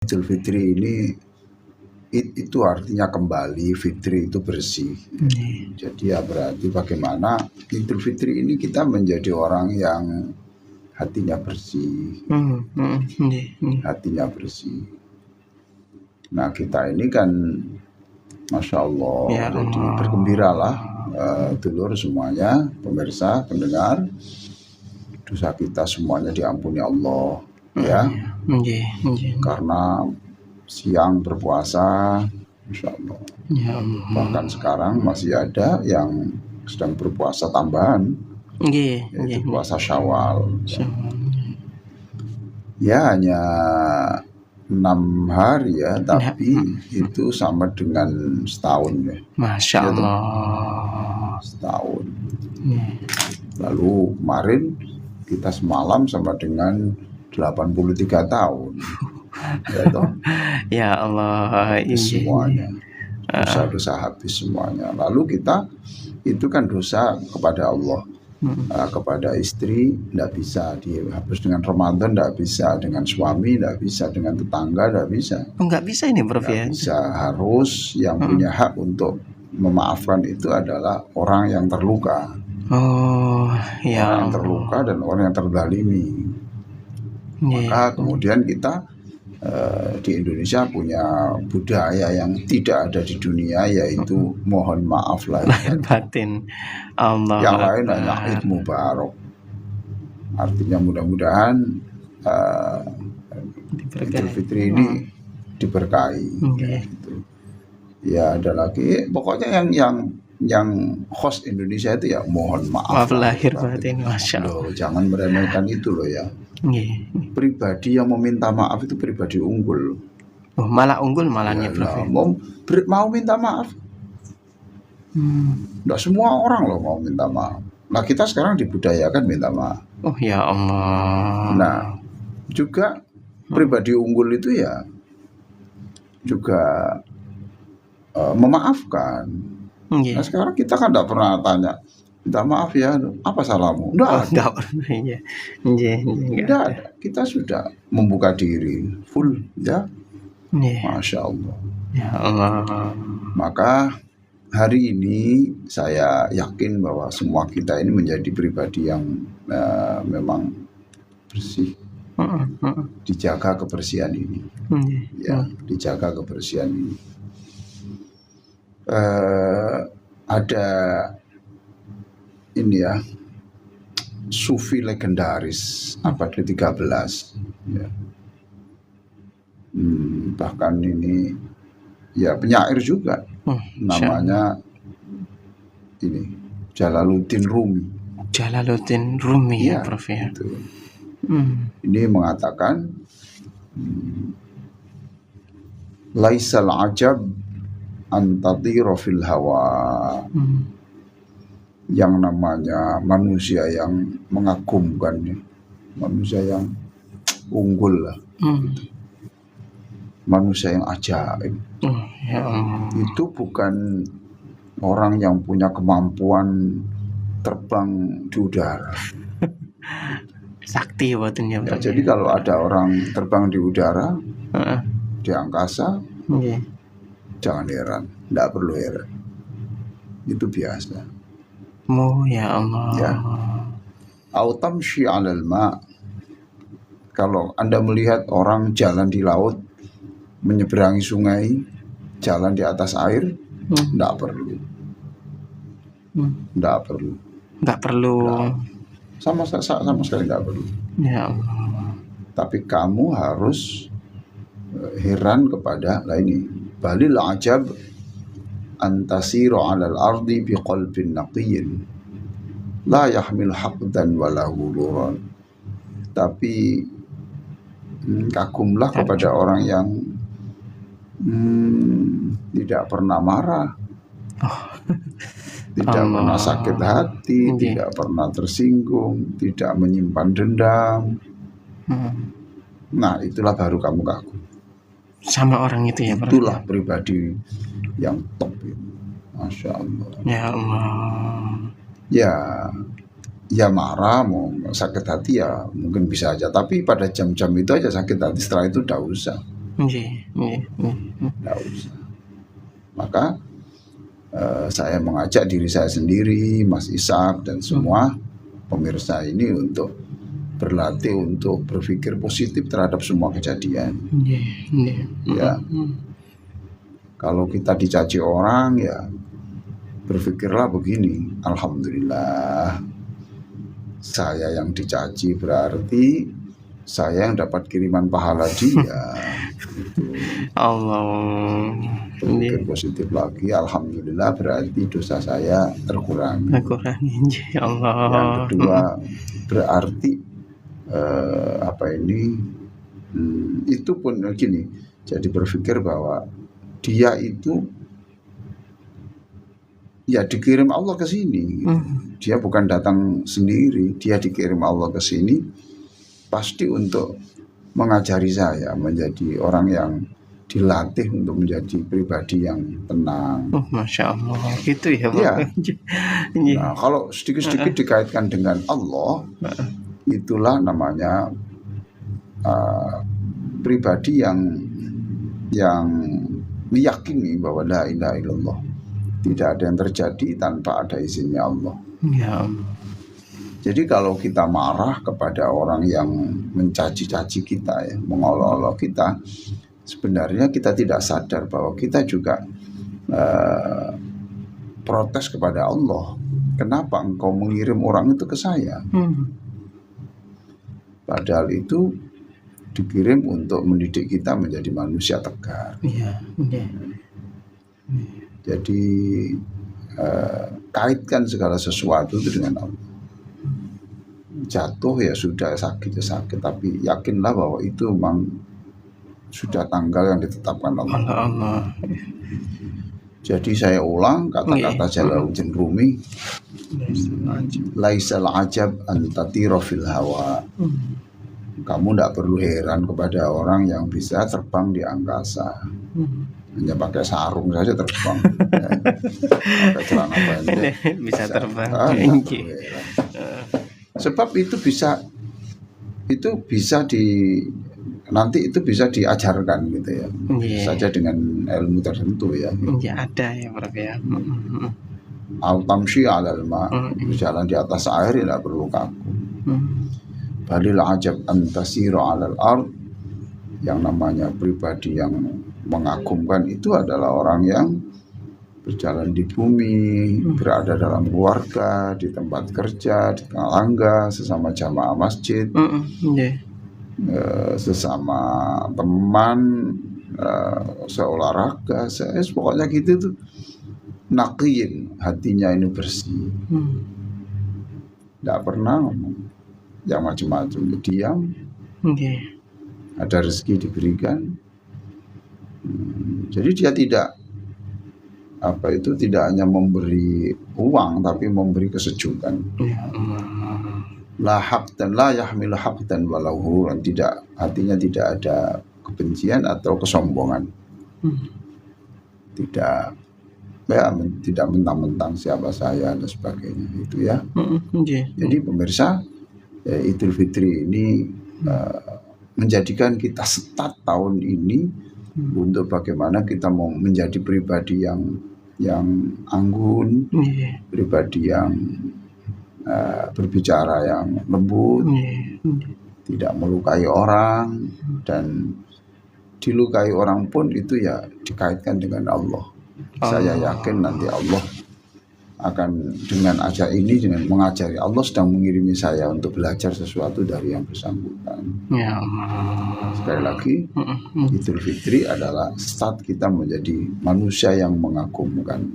Idul Fitri ini itu artinya kembali, fitri itu bersih. Jadi ya berarti bagaimana Idul Fitri ini kita menjadi orang yang hatinya bersih. Hatinya bersih. Nah kita ini kan Masya Allah, Ya jadi Allah. bergembiralah dulur semuanya, pemirsa, pendengar, dosa kita semuanya diampuni Allah, ya. Karena siang berpuasa, Masya Allah. Ya Allah. Bahkan sekarang masih ada yang sedang berpuasa tambahan, yaitu puasa Syawal. Ya hanya 6 hari ya, tapi itu sama dengan setahun ya. Masya Allah. Setahun. Lalu kemarin kita semalam sama dengan 83 tahun. Ya toh? Ya Allah. Semuanya. Dosa-dosa habis semuanya. Lalu kita itu kan dosa kepada Allah. Kepada istri tidak bisa dihapus, dengan Ramadan tidak bisa, dengan suami tidak bisa, dengan tetangga tidak bisa. Nggak bisa ini Prof ya? Bisa, harus yang punya hak untuk memaafkan itu adalah orang yang terluka. Oh ya. Orang yang terluka dan orang yang terzalimi. Maka kemudian kita di Indonesia punya budaya yang tidak ada di dunia, yaitu mohon maaf lahir batin. Allah. Yang lain hanya Id Mubarak. Artinya mudah-mudahan Idul Fitri ini diberkahi. Gitu. Ya ada lagi, pokoknya yang host Indonesia itu ya mohon maaf lahir batin. Masya Allah. Jangan meremehkan itu loh ya. Pribadi yang meminta maaf itu pribadi unggul. Oh, malah unggul malahnya Prof. Mau minta maaf. Nggak semua orang loh mau minta maaf. Nah kita sekarang dibudayakan minta maaf. Oh ya Allah. Nah juga pribadi unggul itu ya juga memaafkan. Nah sekarang kita kan nggak pernah tanya, minta maaf ya, apa salahmu? Enggak pernah. Enggak ada. Kita sudah membuka diri full ya. Masya Allah. Ya Allah. Maka hari ini saya yakin bahwa semua kita ini menjadi pribadi yang memang bersih. Dijaga kebersihan ini. Ya, dijaga kebersihan ini. Ada ini ya, sufi legendaris abad ke-13 ya. Bahkan ini ya penyair juga, namanya ini Jalaluddin Rumi. Jalaluddin Rumi ya Prof ya. Itu. Ini mengatakan laisal ajab antadhira fil hawa. Yang namanya manusia yang mengagumkan, manusia yang unggul lah, manusia yang ajaib. Itu bukan orang yang punya kemampuan terbang di udara. Sakti buatnya. Ya, jadi kalau ada orang terbang di udara, di angkasa, jangan heran, tidak perlu heran. Itu biasa. Ya Allah. Ya. Autamshi 'alal ma'. Kalau Anda melihat orang jalan di laut, menyeberangi sungai, jalan di atas air, tidak perlu. Tidak perlu. Tidak perlu. Sama sekali tidak perlu. Ya Allah. Tapi kamu harus heran kepada ini. Balil ajab antasiru 'alal ardi biqalbin naqiyyin la yahmil haqdan wala huluran. Tapi kagumlah kepada orang yang tidak pernah marah, tidak pernah sakit hati, tidak pernah tersinggung, tidak menyimpan dendam. Nah itulah baru kamu kagum sama orang itu ya. Itulah pribadi yang top ini. Masya Allah. Ya Allah. Ya marah, mau sakit hati ya mungkin bisa aja. Tapi pada jam-jam itu aja sakit hati, setelah itu tidak usah. Tidak usah. Maka saya mengajak diri saya sendiri, Mas Ishak dan semua pemirsa ini untuk berlatih untuk berpikir positif terhadap semua kejadian. Ya, kalau kita dicaci orang ya berpikirlah begini, alhamdulillah saya yang dicaci berarti saya yang dapat kiriman pahala dia. Allah. Berpikir positif lagi, alhamdulillah berarti dosa saya terkurangi. Allah. Yang kedua berarti itu pun gini. Jadi berpikir bahwa dia itu ya dikirim Allah ke sini. Dia bukan datang sendiri, dia dikirim Allah ke sini pasti untuk mengajari saya menjadi orang yang dilatih untuk menjadi pribadi yang tenang. Masya Allah, gitu ya Pak. Ya. Nah, kalau sedikit-sedikit dikaitkan dengan Allah, itulah namanya pribadi yang meyakini bahwa la ilaha illallah. Tidak ada yang terjadi tanpa ada izinnya Allah. Ya Allah. Jadi kalau kita marah kepada orang yang mencaci-caci kita, ya, mengolok-olok kita, sebenarnya kita tidak sadar bahwa kita juga protes kepada Allah. Kenapa engkau mengirim orang itu ke saya? Padahal itu dikirim untuk mendidik kita menjadi manusia tegar. Jadi kaitkan segala sesuatu itu dengan Allah. Jatuh ya sudah, sakit ya sakit, tapi yakinlah bahwa itu memang sudah tanggal yang ditetapkan Allah. Jadi saya ulang kata-kata Jalaluddin Rumi, laisal ajab an tatira fil hawa. Kamu tidak perlu heran kepada orang yang bisa terbang di angkasa. Hanya pakai sarung saja terbang. Pakai celana pendek bisa terbang. Sebab itu bisa nanti itu bisa diajarkan gitu ya. Saja dengan ilmu tertentu ya. Ya ada ya Prof ya. Al-tamshi 'alal ma, berjalan di atas air tidak perlu kaku. Balil ajab antasira 'alal ard, yang namanya pribadi yang mengagumkan itu adalah orang yang berjalan di bumi, berada dalam keluarga, di tempat kerja, di tangga, sesama jamaah masjid, sesama teman, seolahraga, pokoknya gitu tuh. Naqiyin, hatinya ini bersih. Tidak pernah ngomong yang macam-macam, diam. Ada rezeki diberikan. Jadi dia tidak hanya memberi uang, tapi memberi kesejukan. La haqdan la yahmilu haqdan walau, tidak, artinya tidak ada kebencian atau kesombongan. Tidak mentang-mentang siapa saya dan sebagainya itu ya. Jadi pemirsa, Idul Fitri ini menjadikan kita start tahun ini untuk bagaimana kita mau menjadi pribadi yang anggun, pribadi yang berbicara yang lembut, tidak melukai orang, dan dilukai orang pun itu ya dikaitkan dengan Allah. Saya yakin nanti Allah akan dengan mengajari, Allah sedang mengirimi saya untuk belajar sesuatu dari yang bersangkutan. Ya Allah. Sekali lagi, Idul Fitri adalah start kita menjadi manusia yang mengagumkan.